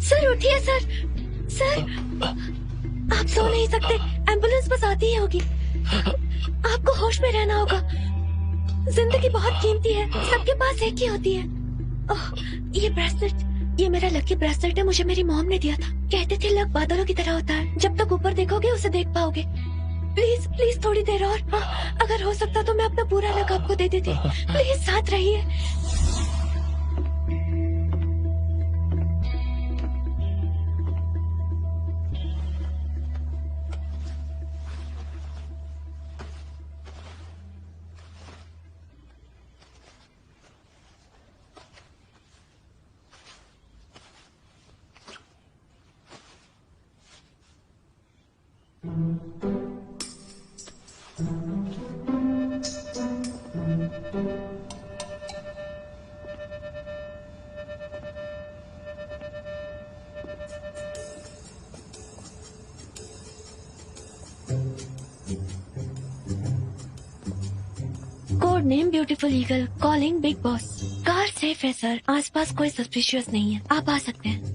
Sir उठिए sir. Sir आप सो नहीं सकते, एम्बुलेंस बस आती ही होगी। आपको होश में रहना होगा। जिंदगी बहुत कीमती है, सबके पास एक ही होती है। ओह, ये ब्रेसलेट, ये मेरा लकी ब्रेसलेट है, मुझे मेरी मॉम ने दिया था। कहते थे लक बादलों की तरह होता है, जब तक ऊपर देखोगे उसे देख पाओगे। प्लीज प्लीज थोड़ी देर और, अगर हो सकता तो मैं अपना पूरा लक आपको दे देती। प्लीज साथ रहिए। Code name beautiful eagle, calling big boss. Car safe है सर, आसपास कोई सस्पिशियस नहीं है, आप आ सकते हैं।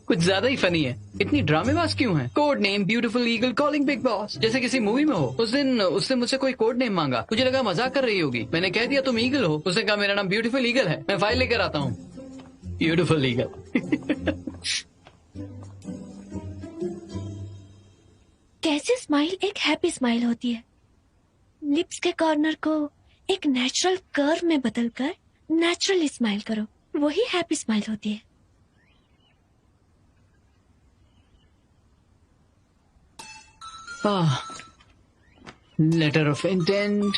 कुछ ज्यादा ही फनी है। इतनी ड्रामेबाज क्यों है? Code name beautiful eagle calling big boss, जैसे किसी मूवी में हो। उस दिन उसने मुझसे कोई कोड नेम मांगा, मुझे लगा मजाक कर रही होगी। मैंने कह दिया तुम ईगल हो। उसने कहा मेरा नाम ब्यूटीफुल ईगल है, मैं फाइल लेकर आता हूँ। Beautiful eagle. कैसे स्माइल एक हैप्पी स्माइल होती है। लिप्स के कॉर्नर को एक नेचुरल कर्व में बदलकर नेचुरली स्माइल करो, वही हैप्पी स्माइल होती है। Letter of intent.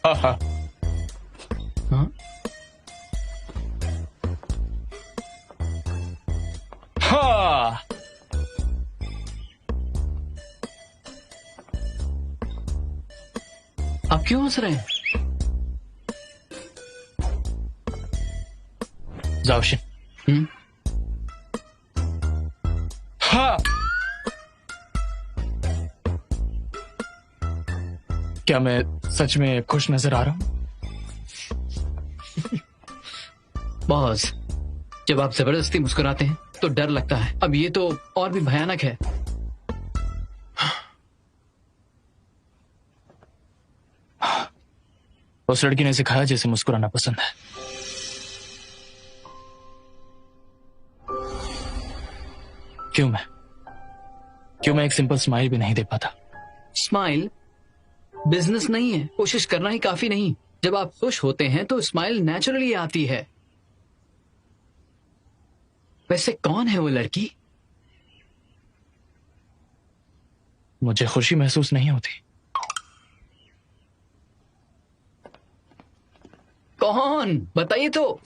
हाँ, हाँ। आप क्यों हंस रहे हैं? जाओशिन। हाँ। क्या मैं सच में खुश नजर आ रहा हूँ? बॉस, जब आप जबरदस्ती मुस्कुराते हैं तो डर लगता है। अब ये तो और भी भयानक है। उस लड़की ने सिखाया जैसे मुस्कुराना पसंद है। क्यों मैं एक सिंपल स्माइल भी नहीं दे पाता? स्माइल बिजनेस नहीं है, कोशिश करना ही काफी नहीं। जब आप खुश होते हैं तो स्माइल नेचुरली आती है। वैसे कौन है वो लड़की? मुझे खुशी महसूस नहीं होती। कौन? बताइए तो।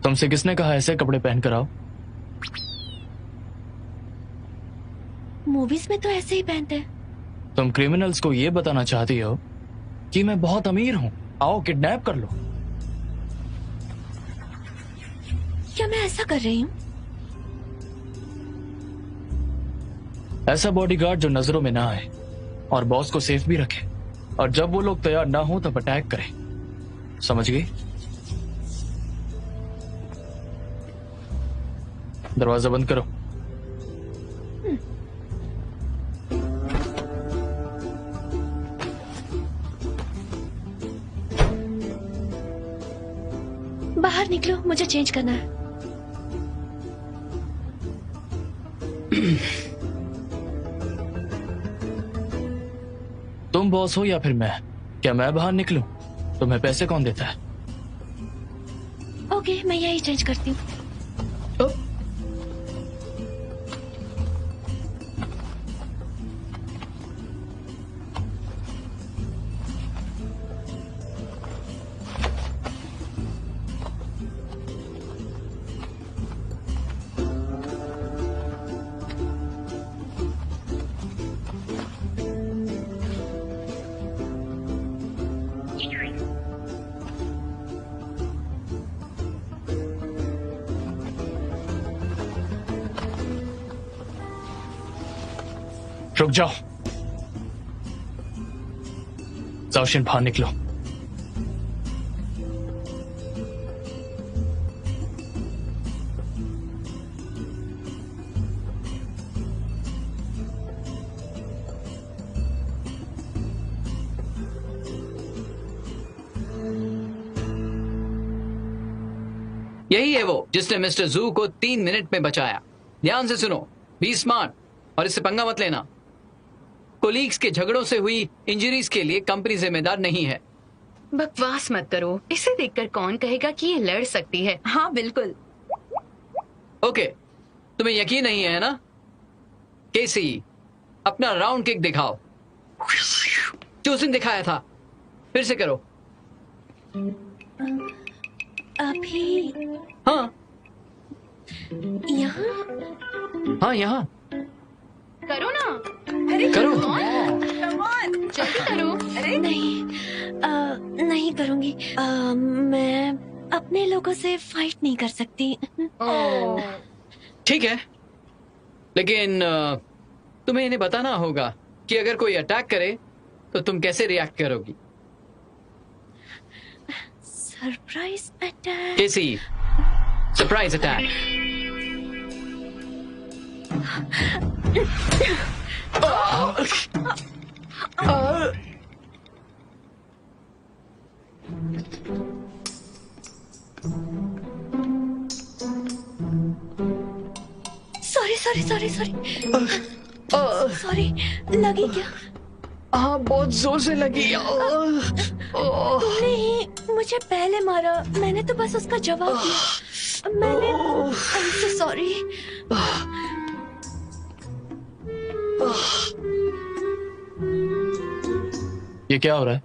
तुमसे किसने कहा ऐसे कपड़े पहनकर आओ? मूवीज में तो ऐसे ही पहनते हैं। तुम क्रिमिनल्स को ये बताना चाहती हो कि मैं बहुत अमीर हूं, आओ किडनैप कर लो। क्या मैं ऐसा कर रही हूँ? ऐसा बॉडीगार्ड जो नजरों में ना आए और बॉस को सेफ भी रखे, और जब वो लोग तैयार ना हो तब अटैक करे। समझ गई? दरवाजा बंद करो। बाहर निकलो, मुझे चेंज करना है। तुम बॉस हो या फिर मैं? क्या मैं बाहर निकलूं? तुम्हें पैसे कौन देता है? ओके, मैं यही चेंज करती हूँ। रुक जाओ, जाओशिन बाहर निकलो। यही है वो जिसने मिस्टर जू को 3 मिनट में बचाया। ध्यान से सुनो, बी स्मार्ट और इससे पंगा मत लेना। कोलीग्स के झगड़ों से हुई इंजरीज के लिए कंपनी जिम्मेदार नहीं है। बकवास मत करो, इसे देखकर कौन कहेगा कि ये लड़ सकती है। हाँ बिल्कुल। ओके, तुम्हें यकीन नहीं है ना? केसी, अपना राउंड किक दिखाओ जो उसने दिखाया था। फिर से करो। अभी हाँ यहाँ हाँ, यहाँ करो ना। अरे करो। जल्दी करो। अरे नहीं, नहीं करूँगी। मैं अपने लोगों से फाइट नहीं कर सकती। ओह, ठीक है, लेकिन तुम्हें इन्हें बताना होगा कि अगर कोई अटैक करे तो तुम कैसे रिएक्ट करोगी। Surprise attack. केसी, surprise attack. Sorry sorry sorry sorry sorry, लगी क्या? हाँ, बहुत जोर से लगी। तुमने ही मुझे पहले मारा, मैंने तो बस उसका जवाब दिया। मैंने I'm so sorry। ये क्या हो रहा है?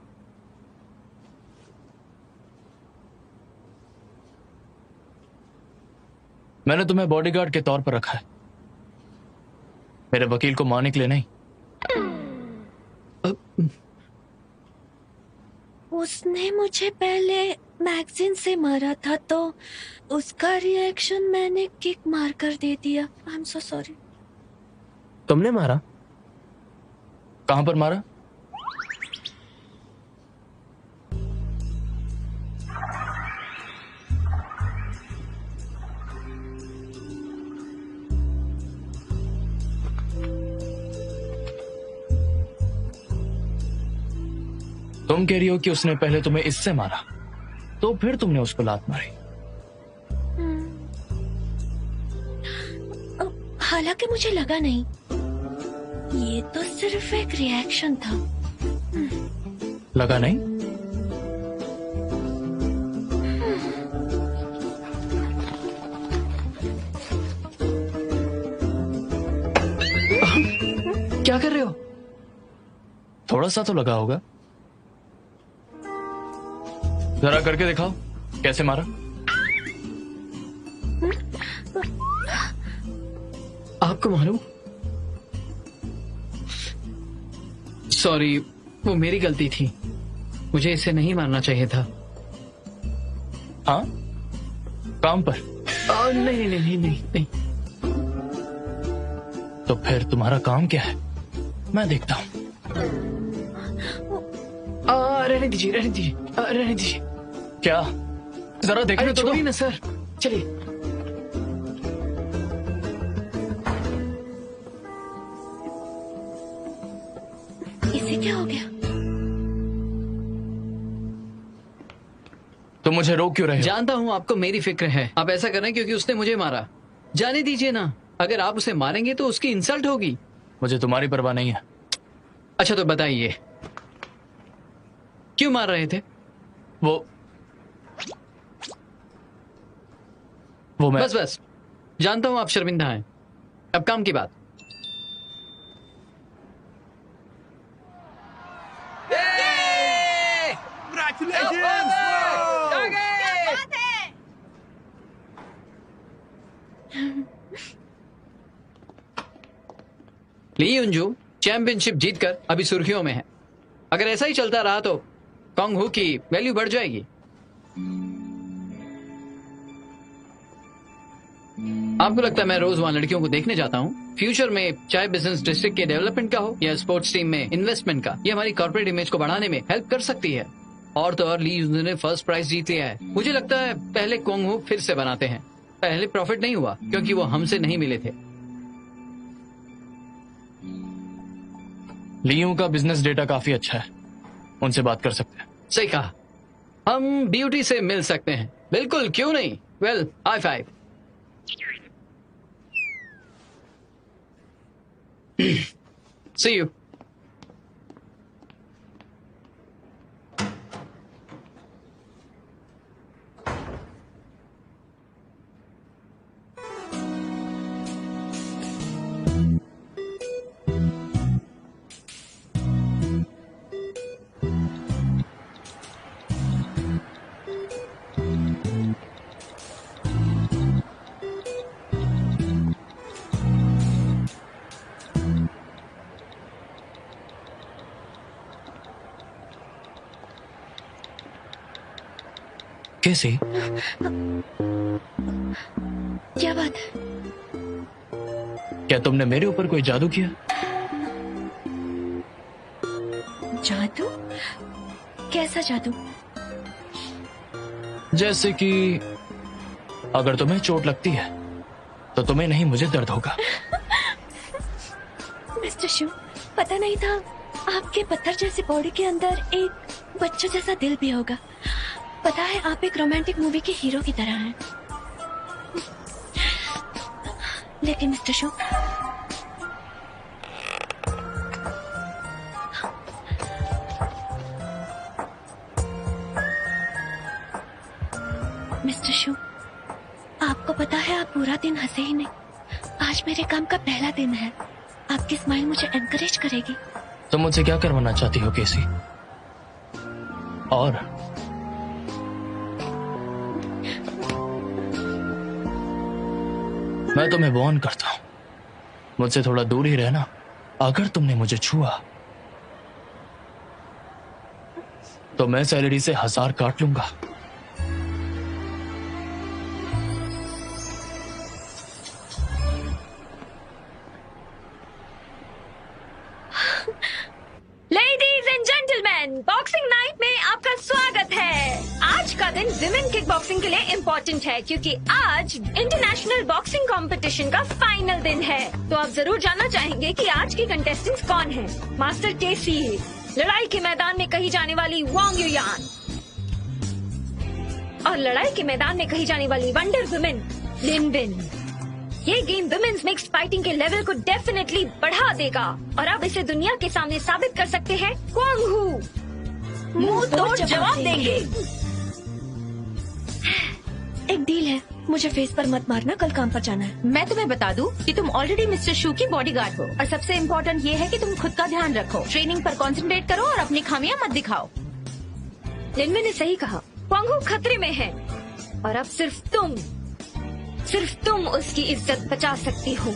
मैंने तुम्हें बॉडीगार्ड के तौर पर रखा है, मेरे वकील को मारने के लिए नहीं। उसने मुझे पहले मैगजीन से मारा था तो उसका रिएक्शन मैंने किक मार कर दे दिया। I am so sorry. तुमने मारा? कहां पर मारा? तुम कह रही हो कि उसने पहले तुम्हें इससे मारा, तो फिर तुमने उसको लात मारी। हालांकि मुझे लगा नहीं, ये तो सिर्फ एक रिएक्शन था। लगा नहीं? क्या कर रहे हो? थोड़ा सा तो लगा होगा। जरा करके दिखाओ कैसे मारा। आपको मालूम? सॉरी, वो मेरी गलती थी। मुझे इसे नहीं मारना चाहिए था। हाँ, काम पर। नहीं नहीं नहीं नहीं नहीं। तो फिर तुम्हारा काम क्या है, मैं देखता हूँ। रहने दीजिए, रहने दीजिए, रहने दीजिए। क्या? जरा देखने अरे तो दो। छोड़िए ना सर, चलिए। इसे क्या हो गया? तुम मुझे रोक क्यों रहे हो? जानता हूँ आपको मेरी फिक्र है। आप ऐसा कर रहे हैं क्योंकि उसने मुझे मारा। जाने दीजिए ना, अगर आप उसे मारेंगे तो उसकी इंसल्ट होगी। मुझे तुम्हारी परवाह नहीं है। अच्छा तो बताइए, क्यों मार रहे थे? वो तो मैं बस बस, जानता हूँ आप शर्मिंदा हैं। अब काम की बात। ली युनजू चैंपियनशिप जीतकर अभी सुर्खियों में है। अगर ऐसा ही चलता रहा तो कॉन्ग हू की वैल्यू बढ़ जाएगी। आपको लगता है मैं रोज वहां लड़कियों को देखने जाता हूँ? फ्यूचर में चाहे बिजनेस डिस्ट्रिक्ट के डेवलपमेंट का हो या स्पोर्ट्स टीम में इन्वेस्टमेंट का, ये हमारी कॉर्पोरेट इमेज को बढ़ाने में हेल्प कर सकती है। और तो और ली युनजू ने फर्स्ट प्राइज जीत लिया है। मुझे लगता है पहले कॉन्ग हू फिर से बनाते हैं। पहले प्रॉफिट नहीं हुआ क्योंकि वो हमसे नहीं मिले थे। लियू का बिजनेस डेटा काफी अच्छा है, उनसे बात कर सकते हैं। सही कहा, हम ब्यूटी से मिल सकते हैं। बिल्कुल, क्यों नहीं। Well, high five. See you. कैसे? क्या बात है? क्या तुमने मेरे ऊपर कोई जादू किया? जादू? कैसा जादू? जैसे कि अगर तुम्हें चोट लगती है तो तुम्हें नहीं, मुझे दर्द होगा। मिस्टर शू, पता नहीं था आपके पत्थर जैसी बॉडी के अंदर एक बच्चा जैसा दिल भी होगा। पता है, आप एक रोमांटिक मूवी के हीरो की तरह हैं। लेकिन मिस्टर शू, मिस्टर शू, आपको पता है आप पूरा दिन हंसे ही नहीं। आज मेरे काम का पहला दिन है। आपकी स्माइल मुझे एनकरेज करेगी। तुम मुझसे क्या करवाना चाहती हो केसी? और मैं तुम्हें वार्न करता हूं, मुझसे थोड़ा दूर ही रहना। अगर तुमने मुझे छुआ तो मैं सैलरी से 1000 काट लूंगा। Ladies and gentleman, boxing night में आपका स्वागत है। आज का दिन विमेन किक बॉक्सिंग के लिए इम्पोर्टेंट है क्योंकि आज इंटरनेशनल बॉक्सिंग कंपटीशन का फाइनल दिन है। तो आप जरूर जानना चाहेंगे कि आज की कंटेस्टेंट्स कौन हैं। मास्टर केसी, लड़ाई के मैदान में कही जाने वाली वांग युयान, और लड़ाई के मैदान में कही जाने वाली वंडर वुमेन लिन बिन। ये गेम वुमेन्स मिक्स फाइटिंग के लेवल को डेफिनेटली बढ़ा देगा और अब इसे दुनिया के सामने साबित कर सकते हैं क्वांग हू मुंह तोड़ जवाब देंगे। एक डील है, मुझे फेस पर मत मारना, कल काम पर जाना है। मैं तुम्हें बता दूं कि तुम ऑलरेडी मिस्टर शू की बॉडीगार्ड हो और सबसे इम्पोर्टेंट ये है कि तुम खुद का ध्यान रखो, ट्रेनिंग पर कंसंट्रेट करो और अपनी खामियां मत दिखाओ। लिनमे ने सही कहा, क्वांग हू खतरे में है और अब सिर्फ तुम उसकी इज्जत बचा सकती हो।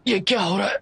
ये क्या हो रहा है?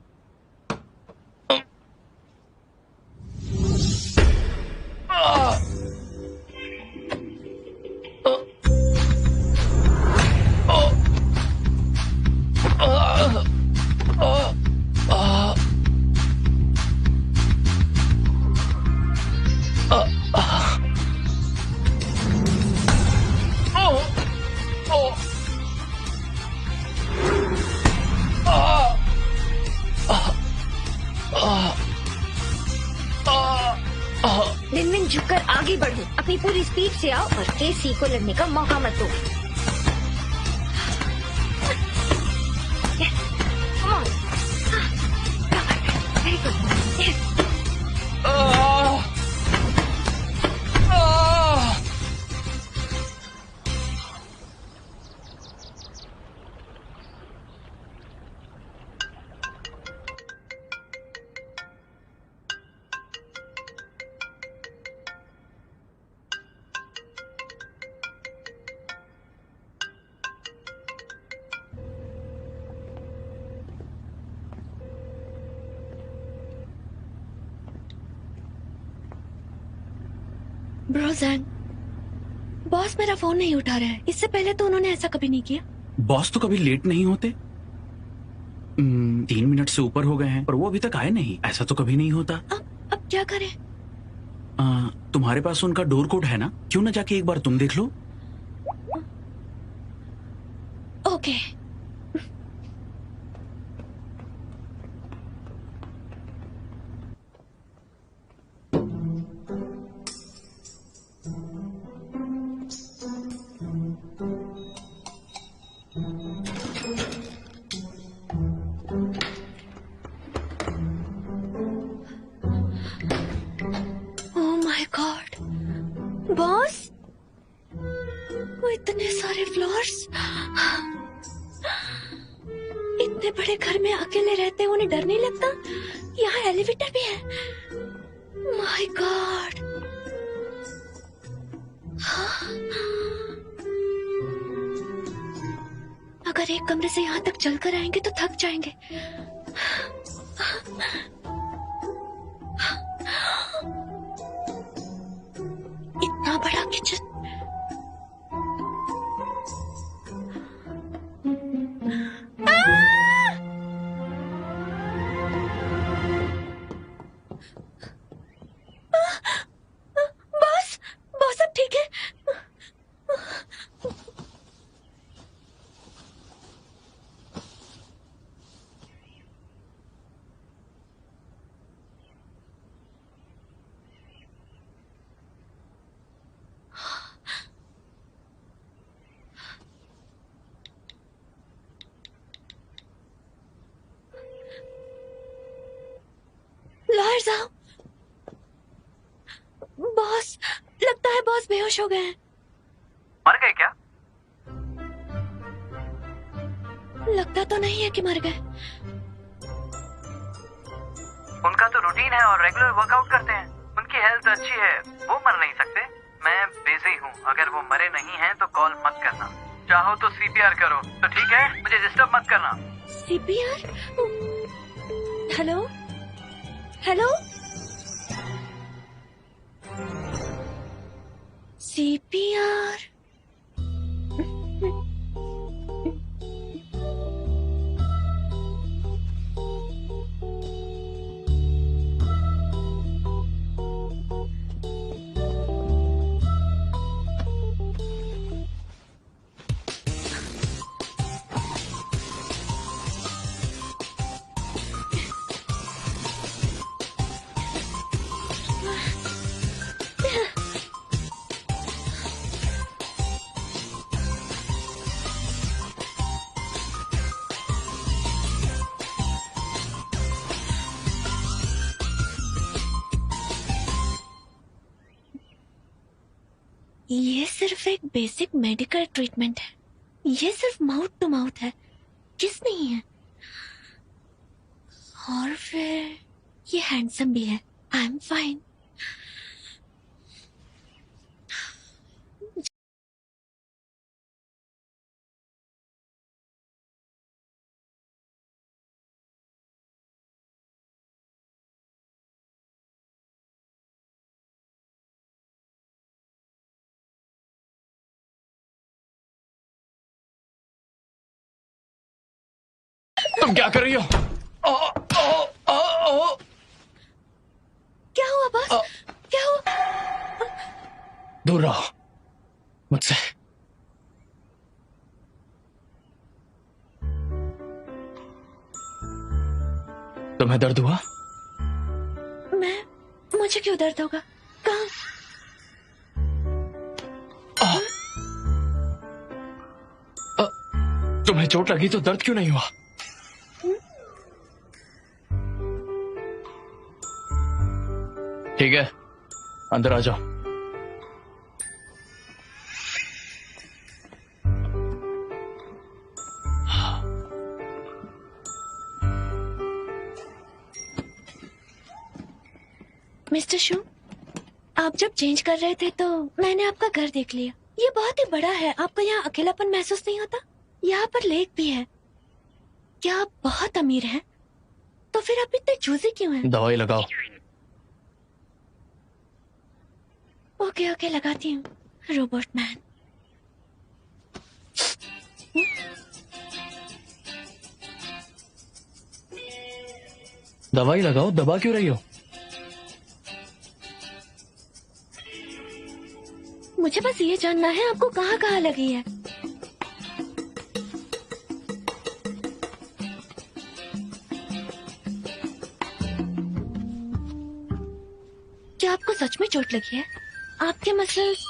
से आओ और केसी को लड़ने का मौका मत दो। Come on. Very good. Yes. ब्रोजैन, बॉस मेरा फोन नहीं उठा रहा है। इससे पहले तो उन्होंने ऐसा कभी नहीं किया। बॉस तो कभी लेट नहीं होते। 3 मिनट से ऊपर हो गए हैं पर वो अभी तक आए नहीं। ऐसा तो कभी नहीं होता। अब क्या करें? तुम्हारे पास उनका डोर कोड है ना? क्यों ना जाके एक बार तुम देख लो। ओके। बॉस, वो इतने सारे फ्लोर्स, इतने बड़े घर में अकेले रहते उन्हें डर नहीं लगता? यहाँ एलिवेटर भी है। My God. अगर एक कमरे से यहाँ तक चलकर आएंगे तो थक जाएंगे। इतना बड़ा किचन। बॉस, बॉस अब ठीक है? लॉयर साहब, बॉस, लगता है बॉस बेहोश हो गए हैं। मर गए क्या? लगता तो नहीं है कि मर गए। उनका तो रूटीन है और रेगुलर वर्कआउट करते हैं। उनकी हेल्थ अच्छी है, वो मर नहीं सकते। मैं बिजी हूँ, अगर वो मरे नहीं हैं तो कॉल मत करना। चाहो तो सीपीआर करो तो ठीक है, मुझे डिस्टर्ब मत करना। सीपीआर? Hello hello, CPR. ये सिर्फ एक बेसिक मेडिकल ट्रीटमेंट है। ये सिर्फ माउथ टू माउथ है, किस नहीं है। और फिर ये हैंडसम भी है। I am fine. तुम क्या कर रही हो? क्या हुआ बॉस? क्या हुआ? दूर रहो मुझसे। तुम्हें दर्द हुआ? मुझे क्यों दर्द होगा? कहाँ? तुम्हें चोट लगी तो दर्द क्यों नहीं हुआ? ठीक है, अंदर आ जाओ। मिस्टर शू, आप जब चेंज कर रहे थे तो मैंने आपका घर देख लिया। ये बहुत ही बड़ा है। आपको यहाँ अकेलापन महसूस नहीं होता? यहाँ पर लेक भी है। क्या आप बहुत अमीर हैं? तो फिर आप इतने चूजी क्यों हैं? दवाई लगाओ। ओके ओके, लगाती हूँ। Robot man. दवाई लगाओ, दबा क्यों रही हो? मुझे बस ये जानना है आपको कहाँ कहाँ लगी है। क्या आपको सच में चोट लगी है? आपके मसल्स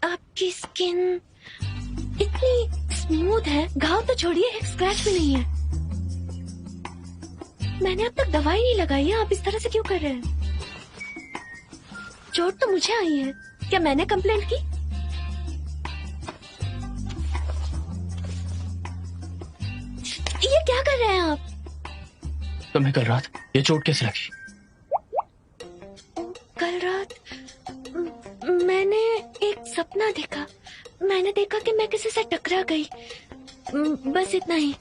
आपकी स्किन इतनी स्मूथ है, घाव तो छोड़िए, एक स्क्रैच भी नहीं है। मैंने अब तक दवाई नहीं लगाई है, आप इस तरह से क्यों कर रहे हैं? चोट तो मुझे आई है, क्या मैंने कंप्लेंट की? ये क्या कर रहे हैं आप? तुम्हें कल रात ये चोट कैसे लगी? कल रात मैंने एक सपना देखा। मैंने देखा कि मैं किसी से टकरा गई, बस इतना ही।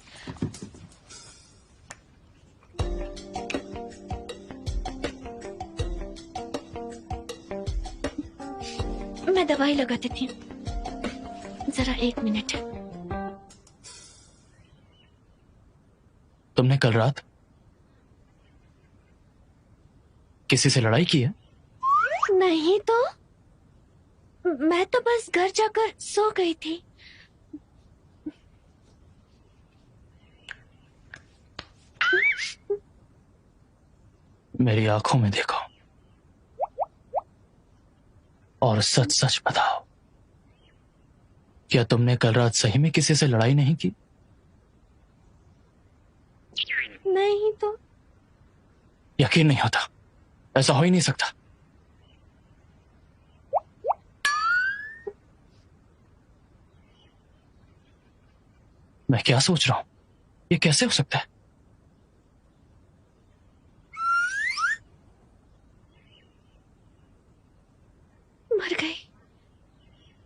मैं दवाई लगा देती हूँ, जरा 1 मिनट। तुमने कल रात किसी से लड़ाई की है? नहीं तो, मैं तो बस घर जाकर सो गई थी। मेरी आंखों में देखो और सच सच बताओ, क्या तुमने कल रात सही में किसी से लड़ाई नहीं की? नहीं तो। यकीन नहीं होता, ऐसा हो ही नहीं सकता। मैं क्या सोच रहा हूं, ये कैसे हो सकता है? मर गई।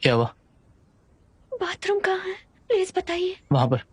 क्या हुआ? बाथरूम कहाँ है? प्लीज बताइए। वहां पर।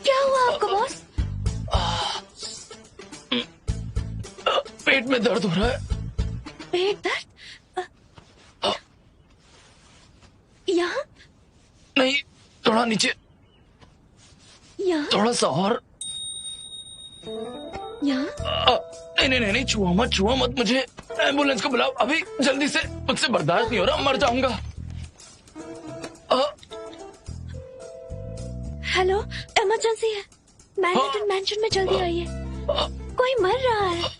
क्या हुआ आपको बॉस? पेट में दर्द हो रहा है। पेट दर्द? यहाँ? नहीं, थोड़ा नीचे, यहाँ? थोड़ा सा और। यहाँ? नहीं, छुआ मत मुझे। एम्बुलेंस को बुलाओ अभी, जल्दी से। मुझसे बर्दाश्त नहीं हो रहा, मर जाऊंगा। हेलो, इमरजेंसी है। मैनहट्टन मैंशन में जल्दी आइए। कोई मर रहा है।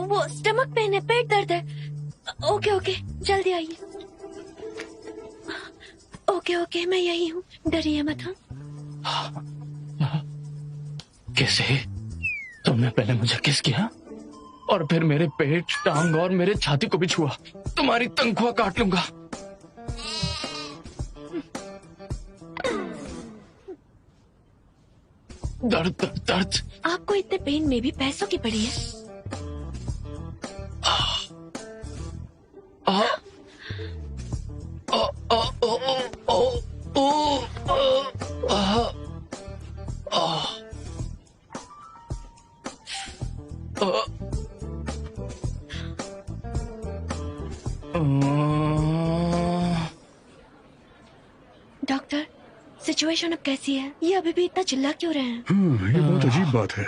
वो स्टमक पेन है, पेट दर्द है। ओके, जल्दी आइए। ओके, मैं यही हूँ, डरिए मत। कैसे? तुमने पहले मुझे किस किया? और फिर मेरे पेट, टांग और मेरे छाती को भी छुआ। तुम्हारी तनख्वाह काट लूंगा। दर्द दर्द दर्द। आपको इतने पेन में भी पैसों की पड़ी है। आ, आ, आ, आ, आ, आ, आ, डॉक्टर, सिचुएशन अब कैसी है? ये अभी भी इतना चिल्ला क्यों रहे हैं? ये बहुत अजीब बात है।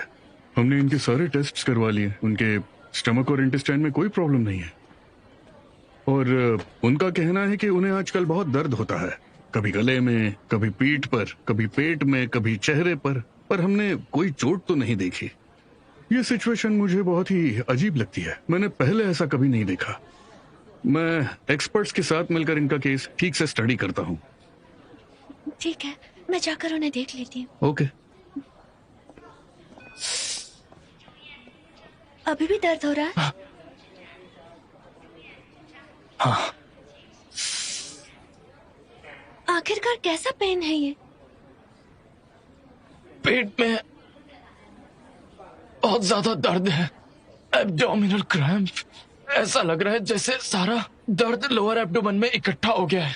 हमने इनके सारे टेस्ट्स करवा लिए। उनके स्टमक और इंटेस्टाइन में कोई प्रॉब्लम नहीं है। और उनका कहना है कि उन्हें आजकल बहुत दर्द होता है, कभी गले में, कभी पीठ पर, कभी पेट में, कभी चेहरे पर हमने कोई चोट तो नहीं देखी। ये सिचुएशन मुझे बहुत ही अजीब लगती है। मैंने पहले ऐसा कभी नहीं देखा। मैं एक्सपर्ट्स के साथ मिलकर इनका केस ठीक से स्टडी करता हूँ। ठीक है, मैं जाकर उन्हें देख लेती हूँ। ओके। अभी भी दर्द हो रहा है? हाँ। आखिरकार कैसा पेन है ये? पेट में बहुत ज्यादा दर्द है। Abdominal cramp. ऐसा लग रहा है जैसे सारा दर्द लोअर एब्डोमेन में इकट्ठा हो गया है।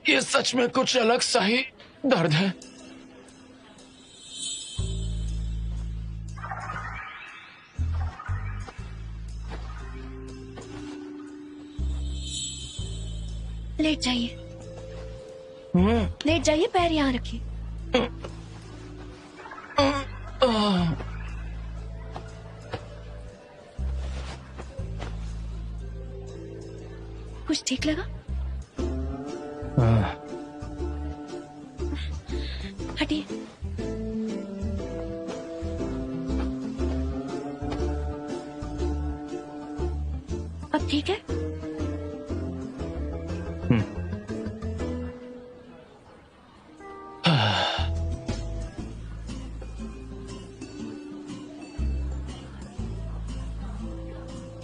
ये सच में कुछ अलग सा ही दर्द है। लेट जाइए। लेट जाइए, पैर यहाँ रखिए। कुछ ठीक लगा? हटिए। अब ठीक है?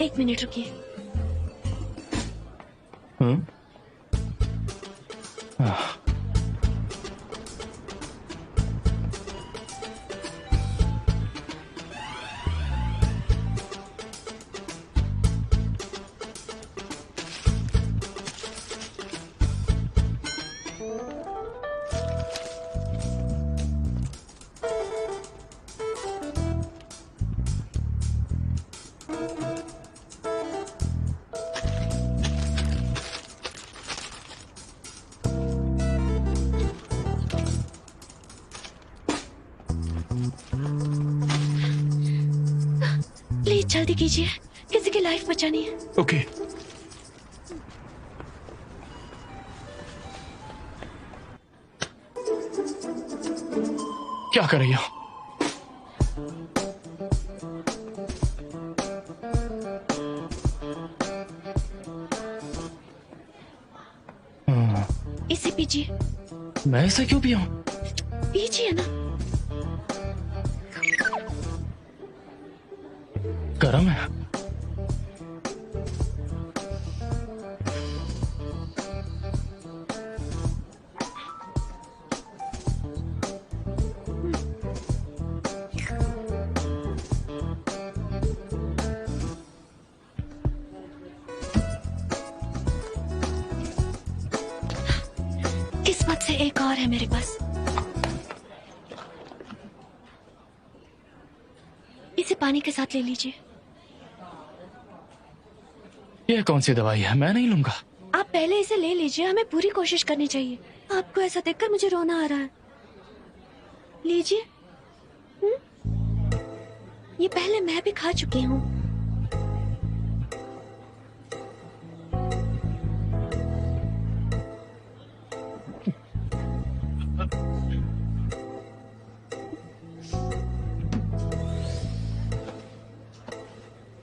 एक मिनट रुकिए। प्लीज जल्दी कीजिए, किसी की लाइफ बचानी है। ओके। क्या कर रही हो? इसे पीजिए। मैं इसे क्यों पियूं? पीजिए ना। गरम है। किस्मत से एक और है मेरे पास। इसे पानी के साथ ले लीजिए। ये कौन सी दवाई है? मैं नहीं लूंगा। आप पहले इसे ले लीजिए, हमें पूरी कोशिश करनी चाहिए। आपको ऐसा देखकर मुझे रोना आ रहा है। लीजिए। ये पहले मैं भी खा चुकी हूँ।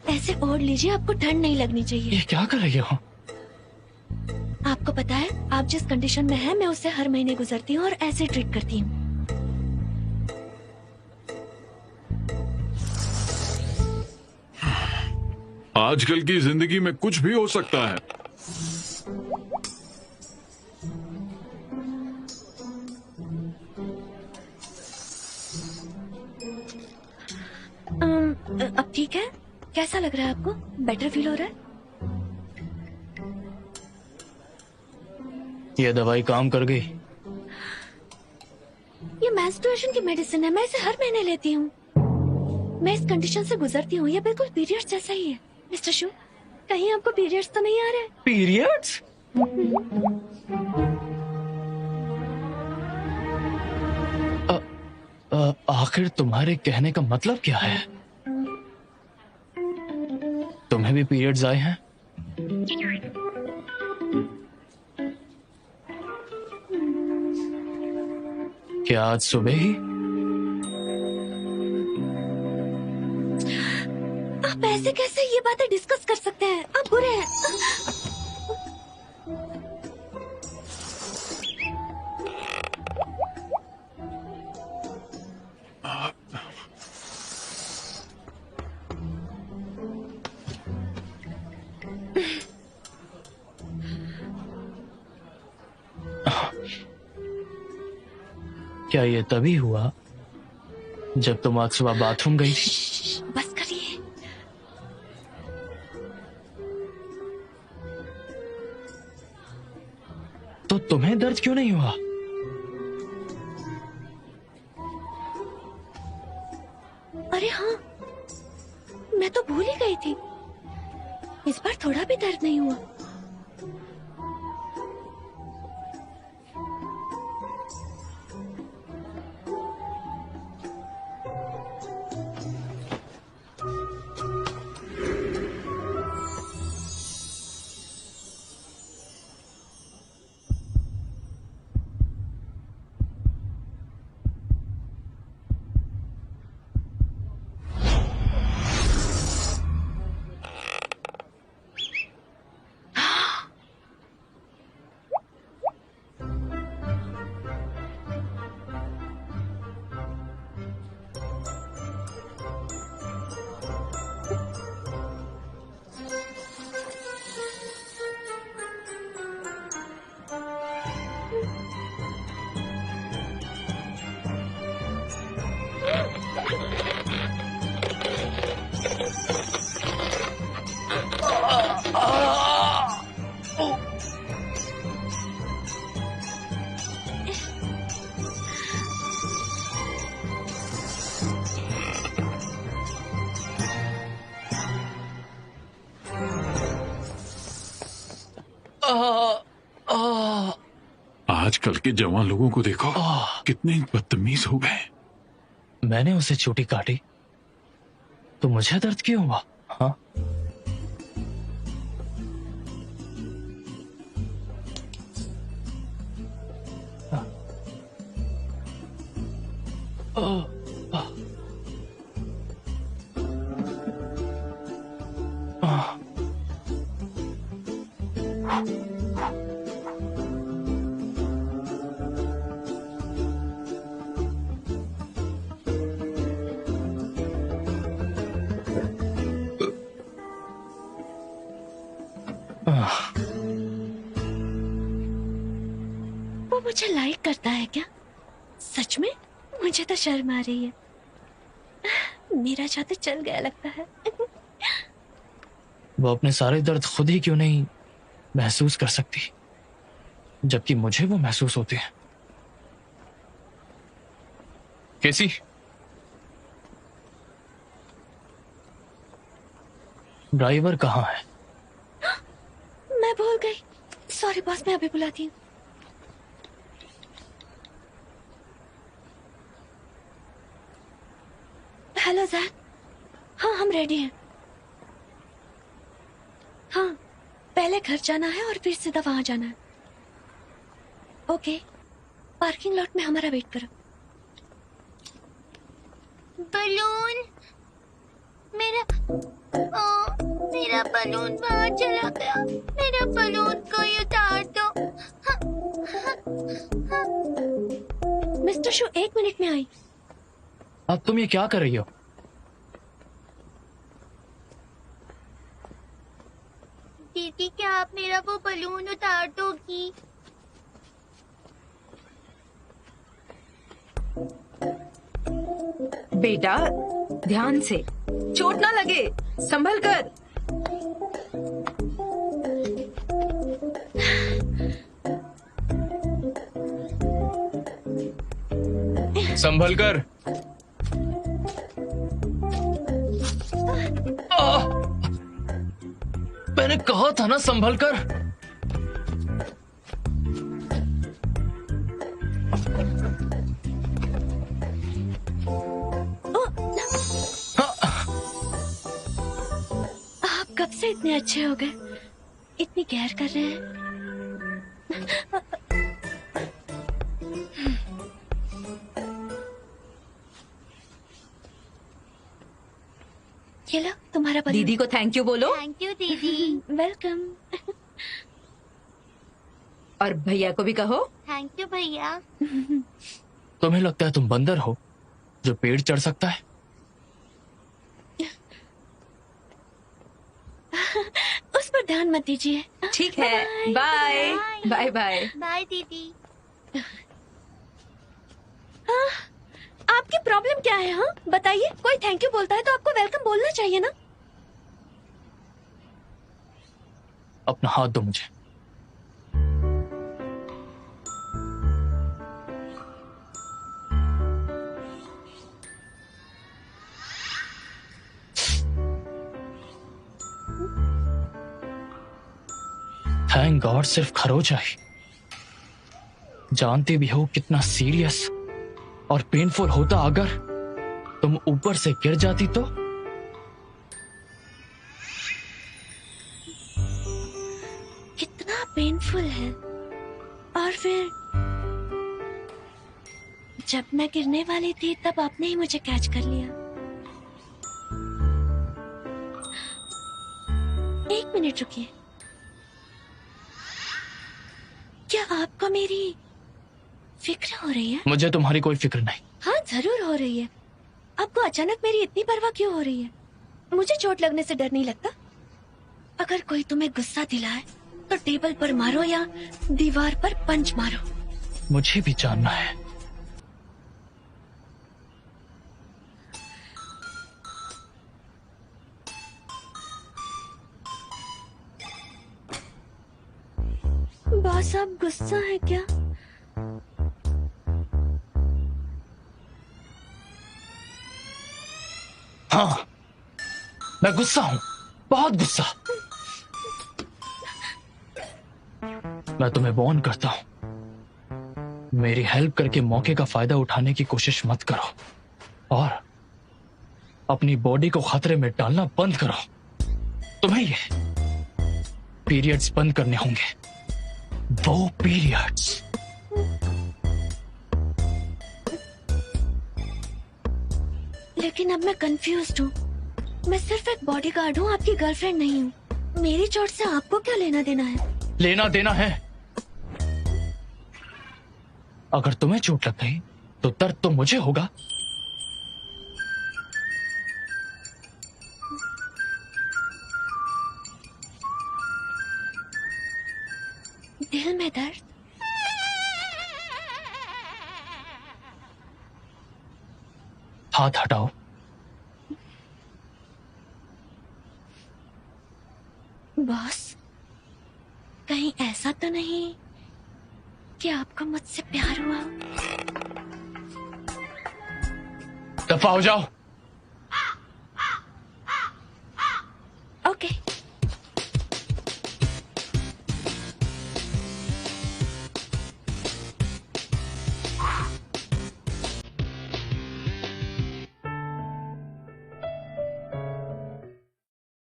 ऐसे ओढ़ लीजिए, आपको ठंड नहीं लगनी चाहिए। ये क्या कर रही हो? आपको पता है, आप जिस कंडीशन में हैं, मैं उससे हर महीने गुजरती हूँ और ऐसे ट्रीट करती हूँ। आजकल की जिंदगी में कुछ भी हो सकता है। अब ठीक है? कैसा लग रहा है आपको? बेटर फील हो रहा है? ये दवाई काम कर गई? ये मेंस्ट्रुएशन की मेडिसिन है, मैं इसे हर महीने लेती हूँ। मैं इस कंडीशन से गुजरती हूँ, ये बिल्कुल पीरियड्स जैसा ही है। मिस्टर शू, कहीं आपको पीरियड्स तो नहीं आ रहे? पीरियड्स? आखिर तुम्हारे कहने का मतलब क्या है? तुम्हें भी पीरियड्स आए हैं? क्या आज सुबह ही? आप ऐसे कैसे ये बातें डिस्कस कर सकते हैं? आप बुरे हैं। क्या ये तभी हुआ जब तुम आज सुबह बाथरूम गई थी? बस करिए। तो तुम्हें दर्द क्यों नहीं हुआ? अरे हाँ, मैं तो भूल ही गई थी। इस बार थोड़ा भी दर्द नहीं हुआ। आजकल के जवान लोगों को देखो, कितने बदतमीज हो गए। मैंने उसे चोटी काटी तो मुझे दर्द क्यों हुआ? हाँ, वो मुझे लाइक करता है क्या? सच में? मुझे तो शर्म आ रही है। मेरा जादू चल गया लगता है। वो अपने सारे दर्द खुद ही क्यों नहीं महसूस कर सकती, जबकि मुझे वो महसूस होते हैं। कैसी? ड्राइवर कहाँ है? मैं भूल गई। सॉरी बॉस, मैं अभी बुलाती हूँ। Hello Jack. हाँ, हम रेडी हैं। हाँ, पहले घर जाना है और फिर सीधा वहां जाना है। ओके, पार्किंग लॉट में हमारा वेट करो। बलून मेरा बलून बाहर चला गया। मेरा बलून कोई उतार दो। मिस्टर शू, 1 मिनट में आई। अब तुम ये क्या कर रही हो? दीदी क्या आप मेरा वो बलून उतार दोगी? बेटा ध्यान से, चोट ना लगे, संभल कर। संभल कर। मैंने कहा था ना संभल कर। आप कब से इतने अच्छे हो गए? इतनी केयर कर रहे हैं। ये लो तुम्हारा बलून। दीदी को थैंक यू बोलो। थैंक यू दीदी। वेलकम। और भैया को भी कहो। थैंक यू भैया। तुम्हें लगता है तुम बंदर हो जो पेड़ चढ़ सकता है? उस पर ध्यान मत दीजिए। ठीक है, बाय बाय बाय। बाय दीदी। आपकी प्रॉब्लम क्या है? हाँ बताइए। कोई थैंक यू बोलता है तो आपको वेलकम बोलना चाहिए ना। अपना हाथ दो मुझे। थैंक गॉड सिर्फ खरोच आई। जानती भी हो कितना सीरियस और पेनफुल होता अगर तुम ऊपर से गिर जाती तो। कितना पेनफुल है। और फिर जब मैं गिरने वाली थी तब आपने ही मुझे कैच कर लिया। एक मिनट रुकिए। क्या आपको मेरी फिक्र हो रही है? मुझे तुम्हारी कोई फिक्र नहीं। हाँ जरूर हो रही है। आपको अचानक मेरी इतनी परवाह क्यों हो रही है? मुझे चोट लगने से डर नहीं लगता। अगर कोई तुम्हें गुस्सा दिलाए तो टेबल पर मारो या दीवार पर पंच मारो। मुझे भी जानना है। बॉस आप गुस्सा है क्या? हाँ मैं गुस्सा हूं, बहुत गुस्सा। मैं तुम्हें वार्न करता हूं, मेरी हेल्प करके मौके का फायदा उठाने की कोशिश मत करो और अपनी बॉडी को खतरे में डालना बंद करो। तुम्हें ये पीरियड्स बंद करने होंगे, वो पीरियड्स। लेकिन अब मैं कंफ्यूज्ड हूँ। मैं सिर्फ एक बॉडीगार्ड हूँ, आपकी गर्लफ्रेंड नहीं हूँ। मेरी चोट से आपको क्या लेना देना है? लेना देना है। अगर तुम्हें चोट लग गई तो दर्द तो मुझे होगा। दिल में दर्द? हाथ हटाओ। बॉस कहीं ऐसा तो नहीं कि आपको मुझसे प्यार हुआ? दफा हो जाओ।